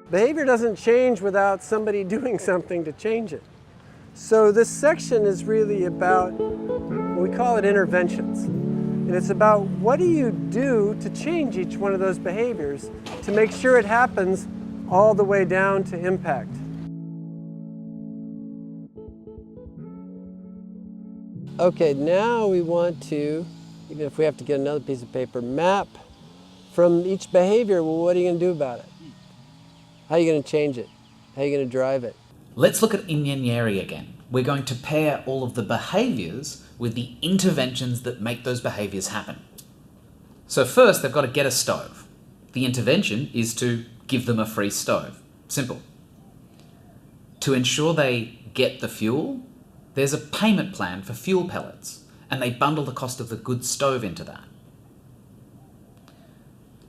Behavior doesn't change without somebody doing something to change it. So this section is really about, we call it interventions. And it's about what do you do to change each one of those behaviors to make sure it happens all the way down to impact. Okay, now we want to, even if we have to get another piece of paper, map from each behavior, well, what are you going to do about it? How are you going to change it? How are you going to drive it? Let's look at Inyenyeri again. We're going to pair all of the behaviours with the interventions that make those behaviours happen. So first, they've got to get a stove. The intervention is to give them a free stove. Simple. To ensure they get the fuel, there's a payment plan for fuel pellets, and they bundle the cost of the good stove into that.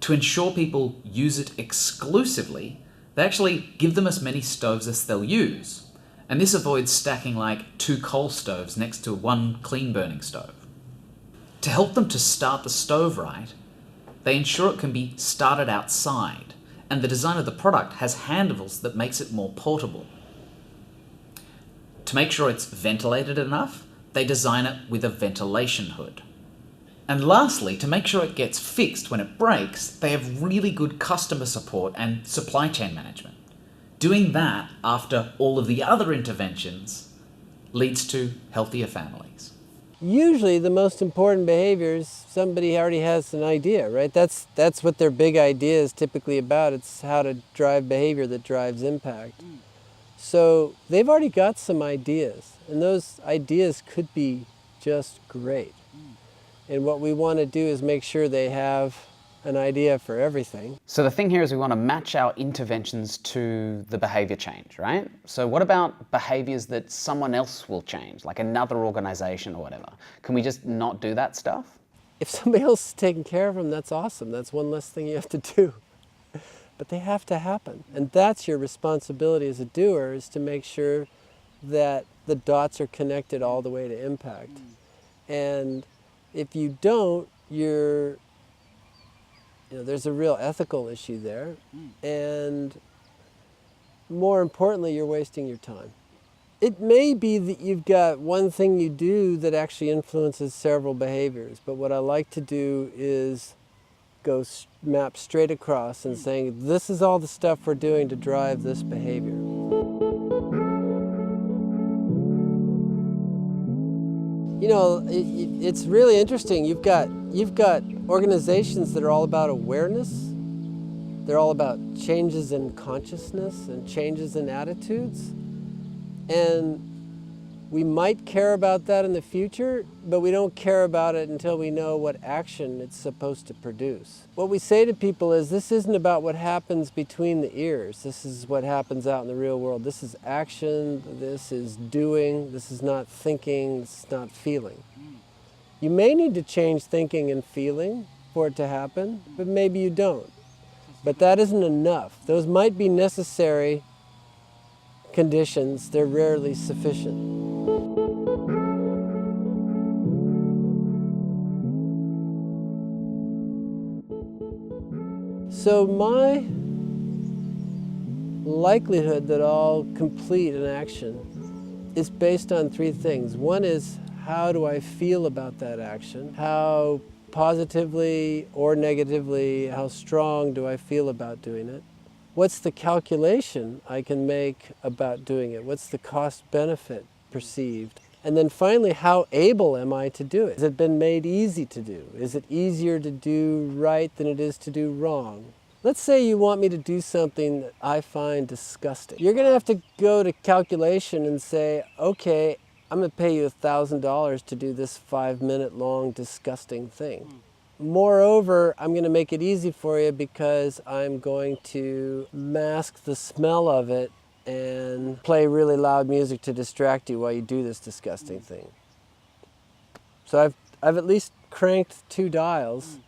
To ensure people use it exclusively, they actually give them as many stoves as they'll use. And this avoids stacking like 2 coal stoves next to 1 clean burning stove. To help them to start the stove right, they ensure it can be started outside, and the design of the product has handles that makes it more portable. To make sure it's ventilated enough, they design it with a ventilation hood. And lastly, to make sure it gets fixed when it breaks, they have really good customer support and supply chain management. Doing that after all of the other interventions leads to healthier families. Usually the most important behaviors, somebody already has an idea, right? That's what their big idea is typically about. It's how to drive behavior that drives impact. So they've already got some ideas, and those ideas could be just great. And what we want to do is make sure they have an idea for everything. So the thing here is we want to match our interventions to the behavior change, right? So what about behaviors that someone else will change, like another organization or whatever? Can we just not do that stuff? If somebody else is taking care of them, that's awesome. That's one less thing you have to do. But they have to happen. And that's your responsibility as a doer, is to make sure that the dots are connected all the way to impact. And if you don't, there's a real ethical issue there. And more importantly, you're wasting your time. It may be that you've got one thing you do that actually influences several behaviors, but what I like to do is go map straight across and saying, this is all the stuff we're doing to drive this behavior. You know, it's really interesting. You've got organizations that are all about awareness. They're all about changes in consciousness and changes in attitudes. And we might care about that in the future, but we don't care about it until we know what action it's supposed to produce. What we say to people is, this isn't about what happens between the ears. This is what happens out in the real world. This is action, this is doing, this is not thinking, this is not feeling. You may need to change thinking and feeling for it to happen, but maybe you don't. But that isn't enough. Those might be necessary conditions, they're rarely sufficient. So my likelihood that I'll complete an action is based on 3 things. One is, how do I feel about that action? How positively or negatively, how strong do I feel about doing it? What's the calculation I can make about doing it? What's the cost-benefit perceived? And then finally, how able am I to do it? Has it been made easy to do? Is it easier to do right than it is to do wrong? Let's say you want me to do something that I find disgusting. You're gonna have to go to calculation and say, okay, I'm gonna pay you $1,000 to do this 5-minute long disgusting thing. Moreover, I'm going to make it easy for you because I'm going to mask the smell of it and play really loud music to distract you while you do this disgusting thing. So I've at least cranked 2 dials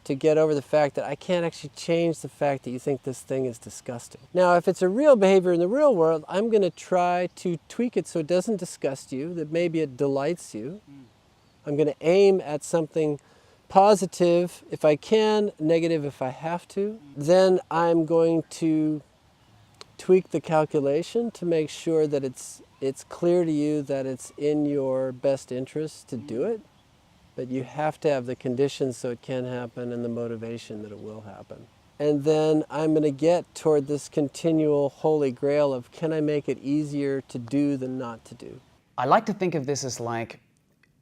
to get over the fact that I can't actually change the fact that you think this thing is disgusting. Now, if it's a real behavior in the real world, I'm going to try to tweak it so it doesn't disgust you, that maybe it delights you. I'm going to aim at something positive if I can, negative if I have to. Then I'm going to tweak the calculation to make sure that it's clear to you that it's in your best interest to do it, but you have to have the conditions so it can happen and the motivation that it will happen. And then I'm going to get toward this continual holy grail of, can I make it easier to do than not to do? I like to think of this as like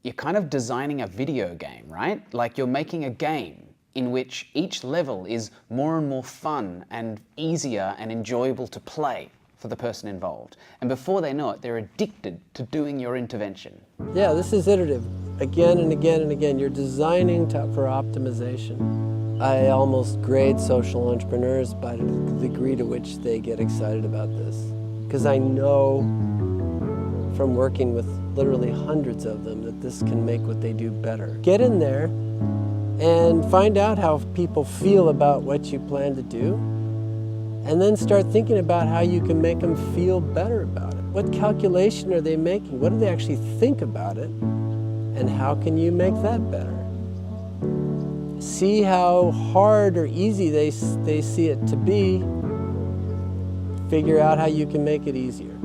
you're kind of designing a video game, right? Like you're making a game in which each level is more and more fun and easier and enjoyable to play for the person involved. And before they know it, they're addicted to doing your intervention. Yeah, this is iterative. Again and again and again, you're designing for optimization. I almost grade social entrepreneurs by the degree to which they get excited about this. Because I know from working with literally hundreds of them that this can make what they do better. Get in there and find out how people feel about what you plan to do, and then start thinking about how you can make them feel better about it. What calculation are they making? What do they actually think about it? And how can you make that better? See how hard or easy they see it to be. Figure out how you can make it easier.